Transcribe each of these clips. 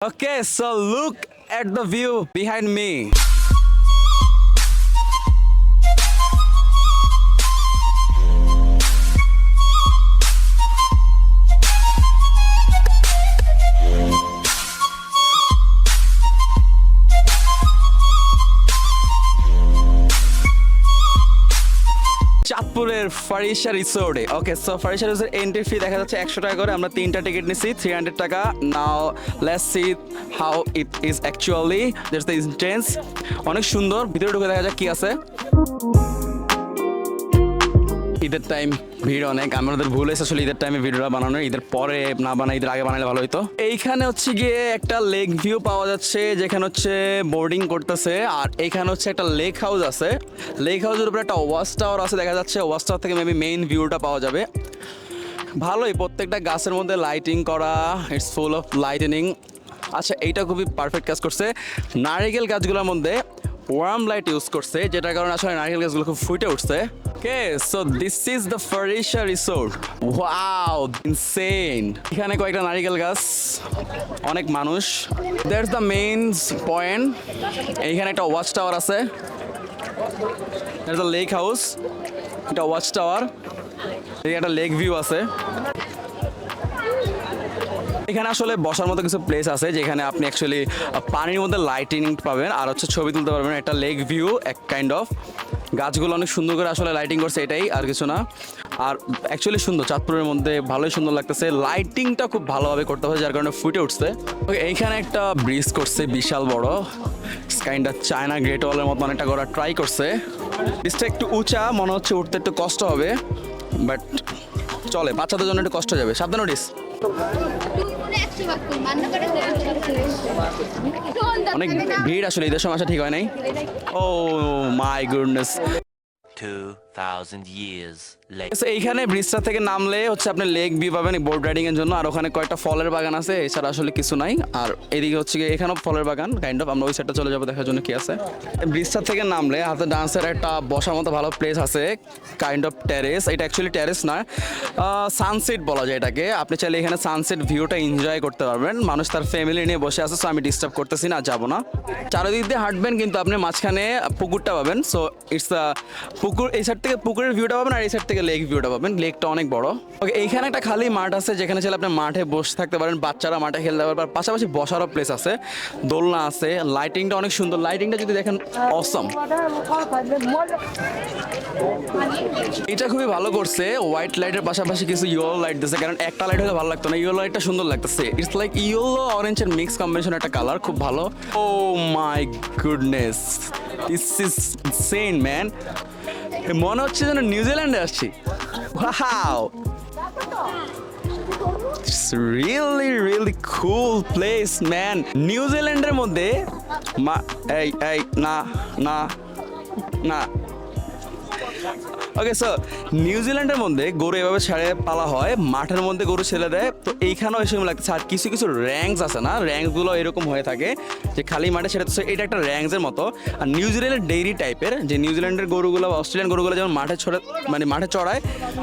Okay, so look at the view behind me. চাঁদপুরের ফারিসা রিসোর্টে। ওকে, so Farisa resort entry fee দেখা যাচ্ছে 100 টাকা করে। আমরা 3টা টিকিট নিছি 300 টাকা। Now let's see how it is actually. That's the entrance. অনেক সুন্দর, ভিতরে ঢুকে দেখা যাক কি আছে। ঈদের টাইম ভিড় অনেক, আমাদের ভুল হয়েছে আসলে ঈদের টাইমে ভিডিওটা বানানোর। ঈদের পরে না বানাই, ঈদের আগে বানালে ভালো হতো। এইখানে হচ্ছে গিয়ে একটা লেক ভিউ পাওয়া যাচ্ছে, যেখানে হচ্ছে বোর্ডিং করতেছে। আর এইখানে হচ্ছে একটা লেক হাউস আছে। লেক হাউসের উপরে একটা ওয়াচ টাওয়ার আছে দেখা যাচ্ছে। ওয়াচ টাওয়ার থেকে মেবি মেইন ভিউটা পাওয়া যাবে। ভালোই, প্রত্যেকটা গাছের মধ্যে লাইটিং করা, ইটস ফুল অফ লাইটেনিং। আচ্ছা, এইটা খুবই পারফেক্ট কাজ করছে। নারিকেল গাছগুলোর মধ্যে ওয়ার্ম লাইট ইউজ করছে, যেটার কারণে আসলে নারিকেল গাছগুলো খুব ফুটে উঠছে। Okay, so this is the Farisha Resort. Wow, insane. এখানে কয়েকটা নারিকেল গাছ, অনেক মানুষ। That's the main point. এইখানে একটা ওয়াচ টাওয়ার আছে। There's a lake house. একটা ওয়াচ টাওয়ার। এই একটা লেক ভিউ আছে। এখানে আসলে বসার মতো কিছু প্লেস আছে, যেখানে আপনি অ্যাকচুয়ালি পানির মধ্যে লাইটিং পাবেন আর হচ্ছে ছবি তুলতে পারবেন। একটা লেক ভিউ এক কাইন্ড অফ। গাছগুলো অনেক সুন্দর করে আসলে লাইটিং করছে, এটাই আর কিছু না। আর অ্যাকচুয়ালি সুন্দর, চাঁদপুরের মধ্যে ভালোই সুন্দর লাগতেছে। লাইটিংটা খুব ভালোভাবে করতে হবে, যার কারণে ফুটে উঠছে। এইখানে একটা ব্রিজ করছে বিশাল বড়, কাইন্ড অফ চায়না গ্রেট ওয়ালের মতো অনেকটা করা ট্রাই করছে। ব্রিজটা একটু উঁচা, মনে হচ্ছে উঠতে একটু কষ্ট হবে, বাট চলে, বাচ্চাদের জন্য একটু কষ্ট যাবে। সাবধান নোটিস। অনেক ভিড় আসলে, ঈদের সময় আসা ঠিক হয় নাই। ও মাই গুডনেস। 2000 years later. এইখানে ব্রিজটা থেকে নামলে হচ্ছে আপনি লেক ভিউ পাবেন বোট রাইডিং এর জন্য। আর ওখানে কয়েকটা ফলের বাগান আছে, এছাড়া আসলে কিছু নাই। আর এদিকে হচ্ছে গিয়ে এখানেও ফলের বাগান কাইন্ড অফ। আমরা ওই সাইডটা চলে যাবো দেখার জন্য কি আছে। ব্রিজটা থেকে নামলে হাতে ডান্সের একটা বসার মতো ভালো প্লেস আছে, কাইন্ড অফ টেরেস। এটা অ্যাকচুয়ালি টেরেস না, সানসেট বলা যায় এটাকে। আপনি চাইলে এখানে সানসেট ভিউটা এনজয় করতে পারবেন। মানুষ তার ফ্যামিলি নিয়ে বসে আছে, সো আমি ডিস্টার্ব করতেছি না, যাবো না। চারিদিক দিয়ে হাঁটবেন, কিন্তু আপনি মাঝখানে পুকুরটা পাবেন। সো ইটস পুকুর, এই সাইড থেকে পুকুরের ভিউটা পাবেন আর এই সাইড থেকে লেক ভিউটা পাবেন। লেকটা অনেক বড়। ওকে, এইখানে একটা খালি মাঠ আছে, যেখানে চাইলে আপনি মাঠে বসে থাকতে পারেন, বাচ্চারা মাঠে খেলতে পারবেন। পাশাপাশি বসারও প্লেস আছে, দোলনা আছে। লাইটিংটা অনেক সুন্দর, লাইটিংটা যদি দেখেন অসম। এটা খুবই ভালো করছে, হোয়াইট লাইটের পাশাপাশি কিছু ইয়েলো লাইট দিচ্ছে, কারণ একটা লাইট হলে ভালো লাগতো না, ইয়েলো লাইটটা সুন্দর লাগতেছে। ইটস লাইক ইয়েলো অরেঞ্জের মিক্স কম্বিনেশন একটা কালার, খুব ভালো। Oh my goodness, this is insane man. মনে হচ্ছে যেন নিউজিল্যান্ডে আসছি। Wow, really really cool place man. নিউজিল্যান্ডের মধ্যে এই এই না না না। ওকে, সো নিউজিল্যান্ডের মধ্যে গরু এভাবে ছেড়ে পালা হয়, মাঠের মধ্যে গরু ছেড়ে দেয়। তো এইখানেও এসে লাগতেছে। আর কিছু কিছু র্যাঙ্কস আছে না, র্যাঙ্কসগুলো এরকম হয়ে থাকে যে খালি মাঠে ছেড়ে। তো এটা একটা র্যাঙ্কসের মতো। আর নিউজিল্যান্ডের ডেইরি টাইপের, যে নিউজিল্যান্ডের গরুগুলো বা অস্ট্রেলিয়ান গরুগুলো যেমন মাঠে ছড়ে, মানে মাঠে চড়ায়,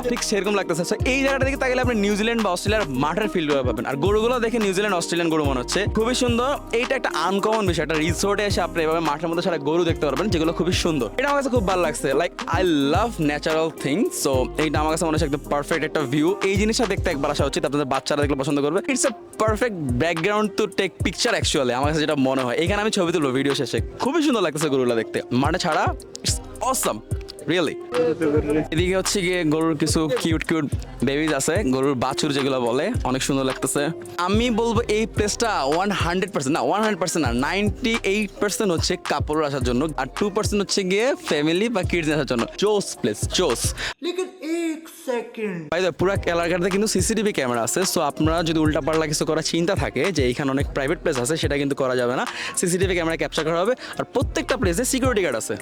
ঠিক সেরকম লাগতেছে। সো এই জায়গাটা দেখে তাহলে আপনি নিউজিল্যান্ড বা অস্ট্রেলিয়ার মাঠের ফিল্ড পাবেন। আর গরুগুলো দেখে নিউজিল্যান্ড অস্ট্রেলিয়ান গরু মনে হচ্ছে। খুবই সুন্দর। এইটা একটা আনকমন বিষয়, একটা রিসোর্টে এসে আপনি এভাবে মাঠের মধ্যে সারা গরু দেখতে পারবেন, যেগুলো খুবই সুন্দর। এটা আমার কাছে খুব ভালো লাগছে। Like I love natural thing. So এইটা আমার কাছে মনে হচ্ছে একদম পারফেক্ট একটা ভিউ। এই জিনিসটা দেখতে একবার আসা উচিত, আপনাদের বাচ্চারা দেখলে পছন্দ করবে। It's a perfect background to take picture actually, আমার কাছে যেটা মনে হয়। এখানে আমি ছবি তুলবো ভিডিও শেষে। খুবই সুন্দর লাগতেছে গরুগুলো দেখতে, মাঠে ছাড়া। It's Assam really. এদিকে হচ্ছে গিয়ে গরুর কিছু কিউট কিউট বেবিজ আছে, গরুর বাছুর যেগুলো বলে, অনেক সুন্দর লাগতেছে। আমি বলবো এই প্লেসটা 100% না, 100% না, 98% হচ্ছে কাপড় আসার জন্য, আর 2% হচ্ছে গিয়ে ফ্যামিলি বা কিডস আসার জন্য। জোস প্লেস, জোস। পুরো এলাকাতে কিন্তু সিসিটিভি ক্যামেরা আছে। সো আপনারা যদি উল্টাপাল্টা কিছু করার চিন্তা থাকে যে এইখানে অনেক প্রাইভেট প্লেস আছে, সেটা কিন্তু করা যাবে না। সিসিটিভি ক্যামেরা ক্যাপচার করা হবে, আর প্রত্যেকটা প্লেসে সিকিউরিটি গার্ড আছে।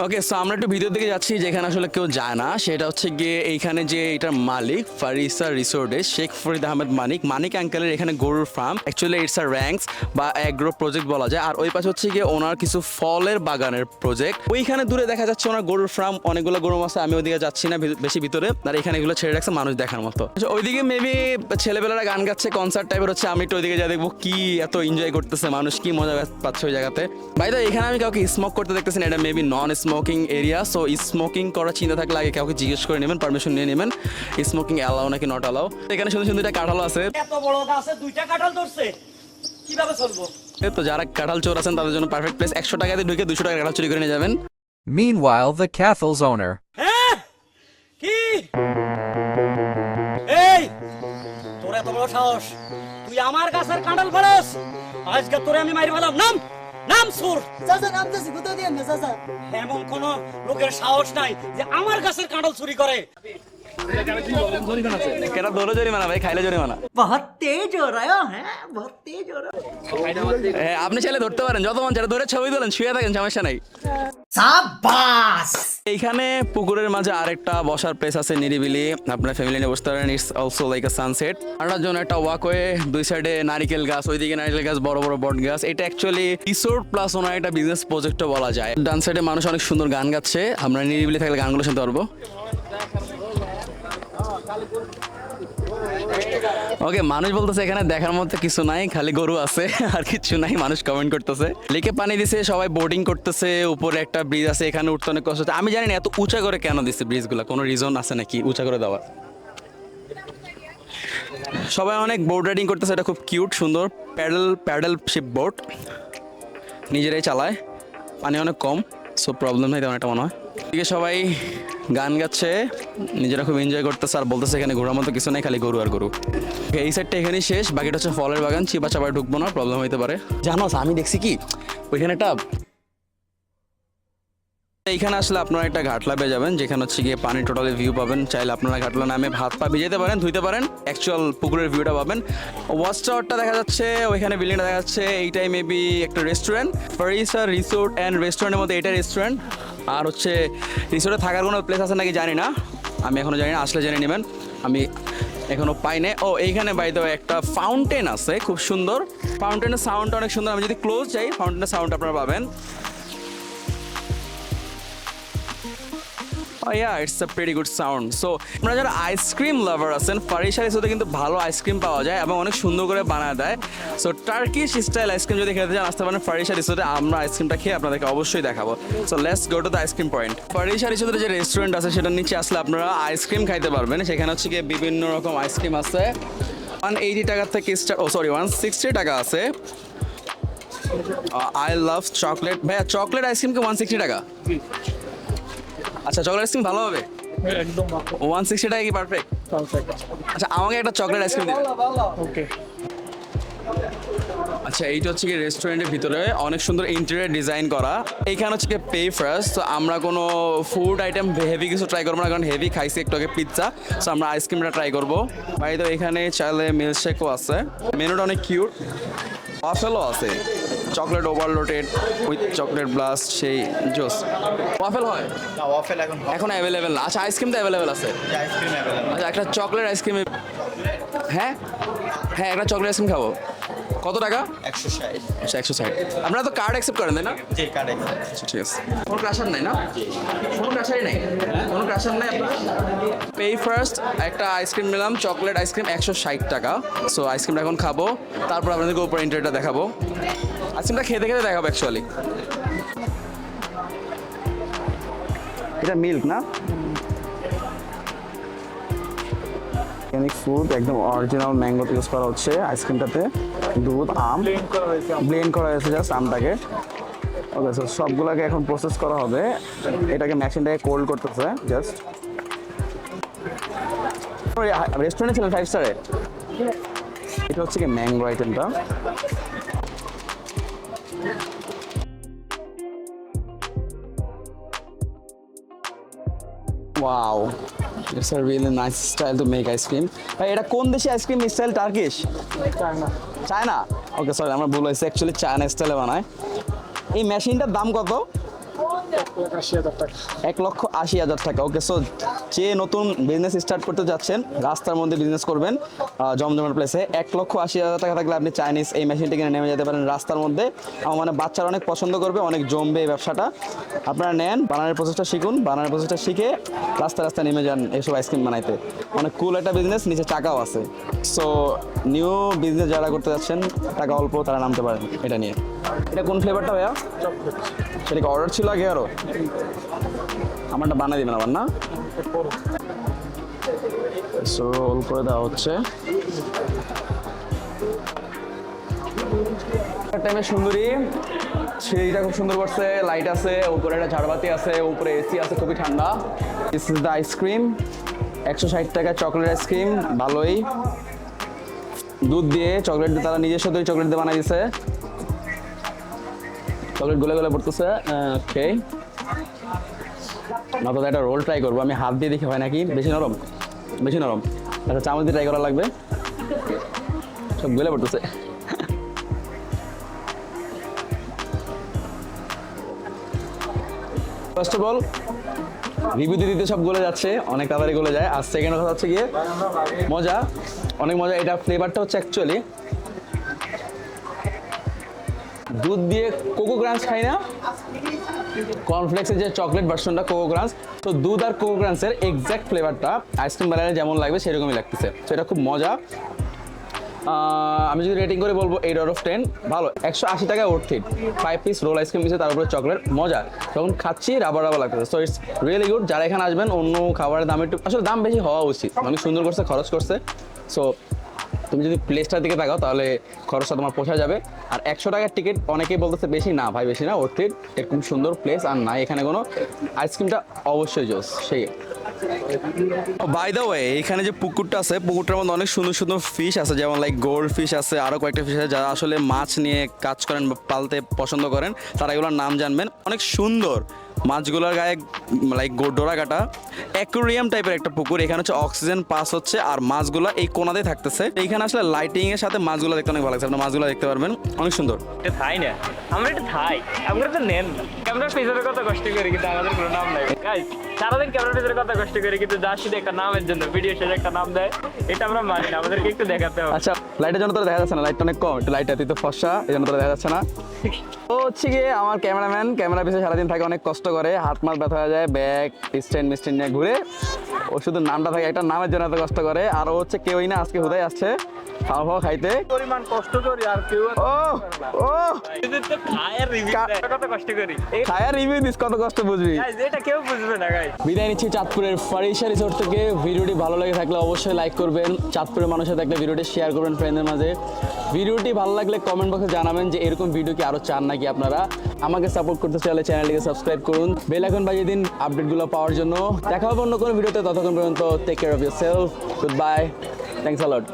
ওকে, সো আমরা একটু ভিতর দিকে যাচ্ছি, যেখানে আসলে কেউ যায় না। সেটা হচ্ছে গিয়ে এইখানে যে এটার মালিক ফারিসা রিসোর্টে শেখ ফরিদ আহমেদ মানিক আঙ্কেলের এখানে গরুর farm. Actually it's a ranks বা অ্যাগ্রো প্রজেক্ট বলা যায়। আর ওই পাশে হচ্ছে গিয়ে ওনার কিছু ফলের বাগানের প্রজেক্ট। ওইখানে দূরে দেখা যাচ্ছে ওনার গরুর ফার্ম, অনেকগুলো গরু আছে। আমি ওইদিকে যাচ্ছি না। না বেশি ভিতরে, আর এখানে এগুলো ছেড়ে রাখছে মানুষ দেখার মতো। আচ্ছা, ওইদিকে মেবি ছেলেবেলারা গান গাচ্ছে, কনসার্ট টাইপের হচ্ছে। আমি একটু ওইদিকে যা দেখবো কি এত এনজয় করতেছে মানুষ, কি মজা পাচ্ছে ওই জায়গাতে। ভাই তো এখানে আমি কাউকে স্মোক করতে দেখতেছি না, এটা maybe non smoking area. So smoking করার চিন্তা থাকলে আগে কাউকে জিজ্ঞেস করে নেবেন, পারমিশন নিয়ে নেবেন স্মোকিং অ্যালাউ নাকি নট অ্যালাউ। এখানে সুন্দর সুন্দর একটা কাঁঠাল আছে, এত বড় গাছে 2টা কাঁঠাল ধরছে, কিভাবে চলবো? তো যারা কাঁঠাল চোর আছেন তাদের জন্য পারফেক্ট প্লেস। 100 টাকাতে ঢুকে 200 টাকা কাঁঠাল চুরি করে নিয়ে যাবেন। Meanwhile, the Cathal's owner. হ্যাঁ কি এই তোর এত বড় সাহস, তুই আমার গাছের কাঁঠাল ফাড়াস? আজকে তোরে আমি মাইরে ফেলাম। নাম নাম সুর চাচা নামতেছি, কোথাও দিয়ে না চাচা। এমন কোন লোকের সাহস নাই যে আমার গাছের কাঁঠাল চুরি করে। কেটা দৌড়ে জরিমানা ভাই, খাইলে জরিমানা। বহুত তেজ हो रहा है, बहुत तेज हो रहा है। আপনি চাইলে ধরতে পারেন, যত মন চাইলে ধরে ছবি তোলেন, শুয়ে থাকেন, সমস্যা নাই। शाबाश। এইখানে পুকুরের মাঝে আরেকটা বসার প্লেস আছে নিরিবিলি, আপনার ফ্যামিলি নিয়ে বসতে পারেন। It's also like a sunset. আটার জন্য একটা ওয়াকওয়ে, দুই সাইডে নারিকেল গাছ, ওইদিকে নারিকেল গাছ, বড় বড় বট গাছ। এটা অ্যাকচুয়ালি রিসোর্ট প্লাস ওনার একটা বিজনেস প্রজেক্টও বলা যায়। ডান সাইডে মানুষ অনেক সুন্দর গান গাচ্ছে, আমরা নিরিবিলি থাকলে গানগুলো শুনতে পারবো। ওকে, মানুষ বলতেছে এখানে দেখার মতো কিছু নাই, খালি গরু আছে আর কিছু নাই। মানুষ কমেন্ট করতেছে, লেকে পানি দিছে, সবাই বোটিং করতেছে। উপরে একটা ব্রিজ আছে, এখানে উঠতে অনেক কষ্ট হচ্ছে। আমি জানি না এত উঁচা করে কেন দিচ্ছে ব্রিজগুলো, কোনো রিজন আছে নাকি উঁচা করে দেওয়ার? সবাই অনেক বোট রাইডিং করতেছে, এটা খুব কিউট সুন্দর। প্যাডেল শিপ বোট, নিজেরাই চালায়, পানি অনেক কম, সো প্রবলেম নাই তেমন একটা মনে হয়। এদিকে সবাই গান গাচ্ছে, নিজেরা খুব এনজয় করতেছে আর বলতেছে এখানে ঘোরার মতো কিছু নেই, খালি গরু আর গরু। এই সাইডটা এখানেই শেষ, বাকিটা হচ্ছে ফলের বাগান। চিবা চাপায় ঢুকবো না, প্রবলেম হইতে পারে। জানো আমি দেখছি কি ওইখানে একটা, এইখানে আসলে আপনারা একটা ঘাটলা পেয়ে যাবেন, যেখানে হচ্ছে গিয়ে পানি টোটালি ভিউ পাবেন। চাইলে আপনারা ঘাটলা নামে হাত পা ভিজাইতে পারেন, ধুইতে পারেন, অ্যাকচুয়াল পুকুরের ভিউটা পাবেন। ওয়াচ টাওয়ারটা দেখা যাচ্ছে, ওইখানে বিল্ডিংটা দেখা যাচ্ছে। এইটাই মেবি একটা রেস্টুরেন্ট, ফারিসা রিসোর্ট অ্যান্ড রেস্টুরেন্টের মধ্যে এটা রেস্টুরেন্ট। আর হচ্ছে রিসোর্টে থাকার কোনো প্লেস আছে নাকি জানি না, আমি এখনও জানি না, আসলে জেনে নেবেন। আমি এখনও পাই না। ও এইখানে বাইরে একটা ফাউন্টেন আছে, খুব সুন্দর। ফাউন্টেনের সাউন্ডটা অনেক সুন্দর। আমি যদি ক্লোজ যাই, ফাউন্টেনের সাউন্ড আপনারা পাবেন। It's a pretty good sound. So আপনারা যারা আইসক্রিম লাভার আছেন, ফারিসা রিসোর্টে কিন্তু ভালো আইসক্রিম পাওয়া যায় এবং অনেক সুন্দর করে বানায় দেয়। সো টার্কিশ স্টাইল আইসক্রিম যদি খেতে চান, আসতে পারেন ফারিসা রিসোর্টে। আমরা আইসক্রিমটা খেয়ে আপনাদেরকে অবশ্যই দেখাবো। So let's go to the ice cream point. Farisa রিসোর্টের যে রেস্টুরেন্ট আছে সেটার নিচে আসলে আপনারা আইসক্রিম খাইতে পারবেন। সেখানে হচ্ছে গিয়ে বিভিন্ন রকম আইসক্রিম আছে। 180 টাকা থেকে স্টার্ট, 160 টাকা আছে। I love chocolate. ভাইয়া চকলেট আইসক্রিমকে 160 টাকা? আচ্ছা, চকলেট আইসক্রিম ভালো হবে একদম। 160 টাকা কি পারফেক্ট? আচ্ছা, আমাকে একটা চকলেট আইসক্রিম দিন। ওকে। আচ্ছা, এইটা হচ্ছে কি রেস্টুরেন্টের ভিতরে অনেক সুন্দর ইন্টেরিয়র ডিজাইন করা। এইখানে হচ্ছে কি পে ফার্স্ট। তো আমরা কোনো ফুড আইটেম হেভি কিছু ট্রাই করবো না, কারণ হেভি খাইছি একটু আগে পিৎজা। সো আমরা আইসক্রিমটা ট্রাই করবো। ভাই তো এখানে চাইলে মিল্কশেকও আছে। মেনুটা অনেক কিউট। ওয়াফেলও আছে, chocolate overloaded with chocolate blast, সেই জোস। ওয়াফেল হয় না, ওয়াফেল এখন অ্যাভেলেবেল না। আচ্ছা, আইসক্রিম তো অ্যাভেলেবেল আছে। Ice cream available. আচ্ছা, একটা চকলেট আইসক্রিম। হ্যাঁ হ্যাঁ, একটা চকলেট আইসক্রিম খাবো। কত টাকা? 160। আচ্ছা, 160। আপনারা তো কার্ড অ্যাকসেপ্ট করেন তাই না? জি, কার্ডে। আচ্ছা, ঠিক আছে। কোনো ক্রাশার নাই না? কোনো ক্রাশারই নাই? কোনো ক্রাশার নাই আপনার? পে ফার্স্ট একটা আইসক্রিম নিলাম, চকলেট আইসক্রিম 160 টাকা। সো আইসক্রিমটা এখন খাবো, তারপর আপনাদেরকে উপর ইন্টারটা দেখাবো। আইসক্রিমটা খেতে খেতে দেখাবো অ্যাকচুয়ালি। এটা মিল্ক না? অর্গানিক ফুড, একদম অরিজিনাল ম্যাঙ্গো ইউজ করা হচ্ছে আইসক্রিমটাতে। দুধ, আম ব্লেন্ড করা হয়েছে জাস্ট আমটাকে। ওকে, সো সবগুলোকে এখন প্রসেস করা হবে। এটাকে মেশিনটাকে কোল্ড করতেছে জাস্ট। রেস্টুরেন্টে ছিলেন 5 স্টারে? এটা হচ্ছে কি ম্যাঙ্গো আইটেমটা। Wow, it's a really nice style to make ice cream. ভাই এটা কোন দেশি ice cream style? Turkish? China. China? Okay, sorry আমার ভুল হয়েছে, অ্যাকচুয়ালি চায়না স্টাইলে বানায়। এই মেশিনটার দাম কত? 1,80,000 টাকা। ওকে, সো যে নতুন বিজনেস স্টার্ট করতে যাচ্ছেন, রাস্তার মধ্যে বিজনেস করবেন জমজমের প্লেসে, 1,80,000 টাকা থাকলে আপনি চাইনিজ এই মেশিনটি কিনে নেমে যেতে পারেন রাস্তার মধ্যে। আমার মানে বাচ্চারা অনেক পছন্দ করবে, অনেক জমবে এই ব্যবসাটা। আপনারা নেন, বানানোর প্রসেসটা শিখুন, বানানোর প্রসেসটা শিখে রাস্তায় নেমে যান এসব আইসক্রিম বানাইতে। অনেক কুল একটা বিজনেস, নিচে চাকাও আছে। সো নিউ বিজনেস যারা করতে যাচ্ছেন, টাকা অল্প, তারা নামতে পারেন এটা নিয়ে। এটা কোন ফ্লেভারটা ভাইয়া? সেটা কি অর্ডার ছিল আগে আরও? আমারটা বানিয়ে দিবেন আবার না? সো রোল করে দেওয়া হচ্ছে। টাইমে সুন্দরী সিঁড়িটা খুব সুন্দর করছে, লাইট আছে, উপরে একটা ঝাড়বাতি আছে, উপরে এসি আছে, খুবই ঠান্ডা। দিস ইজ দ্য আইসক্রিম, 160 টাকা চকলেট আইসক্রিম, ভালোই। দুধ দিয়ে চকলেট দিয়ে, তারা নিজস্ব তৈরি চকলেট দিয়ে বানাই দিছে। চকলেট গলে গলে পড়তেছে। ওকে, নতুন একটা রোল ট্রাই করবো। আমি হাত দিয়ে দেখি হয় নাকি, বেশি নরম, বেশি নরম। আচ্ছা, চামচ দিয়ে ট্রাই করা লাগবে। সব গলে পড়তেছে। ফার্স্ট অফ অল রিভিউ দিতে সব গলে যাচ্ছে, অনেক তাড়াতাড়ি গলে যায়। আর সেকেন্ড কথা হচ্ছে গিয়ে মজা, অনেক মজা। এটা ফ্লেভারটা হচ্ছে অ্যাকচুয়ালি দুধ দিয়ে কোকো ক্রাঞ্চ খাই না, কর্নফ্লেক্সের যে চকলেট ভার্সনটা কোকো ক্রাঞ্চ, তো দুধ আর কোকো ক্রাঞ্চের এক্স্যাক্ট ফ্লেভারটা আইসক্রিম বানালে যেমন লাগবে সেরকমই লাগতেছে। তো এটা খুব মজা। আমি যদি রেটিং করে বলবো 8/10, ভালো। 180 টাকা worth it. 5 piece roll ice cream দিচ্ছে, তার উপরে চকলেট, মজা। যখন খাচ্ছি রাবার লাগতেছে। So it's really good. যারা এখানে আসবেন, অন্য খাবারের দাম একটু, আসলে দাম বেশি হওয়া উচিত, অনেক সুন্দর করছে, খরচ করছে। সো তুমি যদি প্লেসটার দিকে তাকাও তাহলে খরচটা তোমার পোষা যাবে। আর 100 টাকার টিকিট অনেকেই বলতেছে বেশি, না ভাই বেশি না, ওর্থ ইট। এরকম সুন্দর প্লেস আর নাই এখানে কোনো। আইসক্রিমটা অবশ্যই জোস সেই। বাই দ্য ওয়ে, এখানে যে পুকুরটা আছে, পুকুরটার মধ্যে অনেক সুন্দর সুন্দর ফিশ আছে, যেমন লাইক গোল্ড ফিশ আছে, আরও কয়েকটা ফিশ আছে। যারা আসলে মাছ নিয়ে কাজ করেন বা পালতে পছন্দ করেন, তারা এগুলোর নাম জানবেন। অনেক সুন্দর মাছগুলোর গায়ে লাইক ডোরা কাটা, অ্যাকোয়ারিয়াম টাইপের একটা পুকুর। এখানে হচ্ছে অক্সিজেন পাস হচ্ছে, আর মাছগুলো এই কোনাতেই থাকতেছে। এইখানে আসলে লাইটিং এর সাথে মাছগুলো দেখতে অনেক ভালো লাগছে। আপনার মাছগুলো দেখতে পারবেন, অনেক সুন্দর। এটা থাই না, আমরা এটা থাই, আমরা তো নেন। ক্যামেরার পিছনে কত কষ্ট করি, কিন্তু আমাদের কোনো নাম নাই। গাইস, সারাদিন ক্যামেরার পিছনে কত কষ্ট করি, কিন্তু যা শুধু একটা নামের জন্য, ভিডিও শেষে একটা নাম দেয়, এটা আমরা মানি না। আমাদেরকে একটু দেখাতে হবে। আচ্ছা, লাইটের জন্য তোরা দেখা যাচ্ছে না, লাইটটা অনেক কম, একটু লাইটটা তুই তো ফর্সা, এই জন্য তোরা দেখা যাচ্ছে না। তো হচ্ছে গিয়ে আমার ক্যামেরাম্যান ক্যামেরা পিছনে সারাদিন থাকে, অনেক কষ্ট করে, হাত মাত ব্যথা হয়ে যায়, ব্যাগ স্ট্যান্ড মিস্ট্যান্ড নিয়ে ঘুরে। ও শুধু নামটা থাকে, একটা নামের জন্য এত কষ্ট করে। আর ও হচ্ছে কেউই না, আজকে হুদাই আসছে খাওয়া খাওয়া খাইতে। পরিমাণ কষ্ট করি আর কেউ ও ও খায়ের রিভিউ কত কষ্ট করি, খায়ার রিভিউ দিস, কত কষ্ট বুঝবি। গাইস এটা কেউ বুঝবে না। গাইস, বিদায় নিচ্ছি চাঁদপুরের ফারিসা রিসোর্ট থেকে। ভিডিওটি ভালো লাগে থাকলে অবশ্যই লাইক করবেন, চাঁদপুরের মানুষের থাকলে ভিডিওটি শেয়ার করবেন ফ্রেন্ডদের মাঝে। ভিডিওটি ভালো লাগলে কমেন্ট বক্সে জানাবেন যে এরকম ভিডিও কি আরও চান নাকি আপনারা। আমাকে সাপোর্ট করতে চাইলে চ্যানেলটিকে সাবস্ক্রাইব করুন, বেল আইকন বাজিয়ে দিন আপডেটগুলো পাওয়ার জন্য। দেখা হবে অন্য কোনো ভিডিওতে, ততক্ষণ পর্যন্ত take care of yourself, good bye, thanks a lot.